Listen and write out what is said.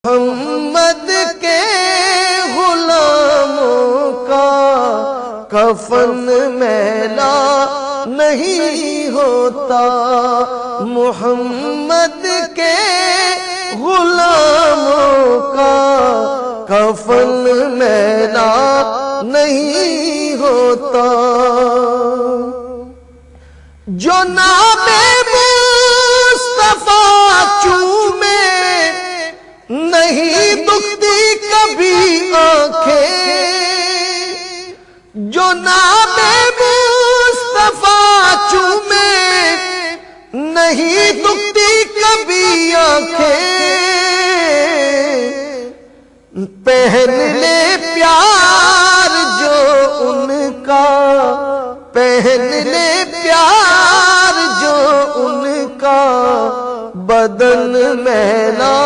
محمد کے غلاموں کا کفن میلا نہیں ہوتا، محمد کے غلاموں کا کفن میلا نہیں ہوتا۔ جو نام مصطفیٰ چومے نہیں دکھتی کبھی آنکھیں، جو نام مصطفیٰ چومے نہیں دکھتی کبھی آنکھیں، پہن لے پیار جو ان کا، پہن لے پیار جو ان کا، بدن میلا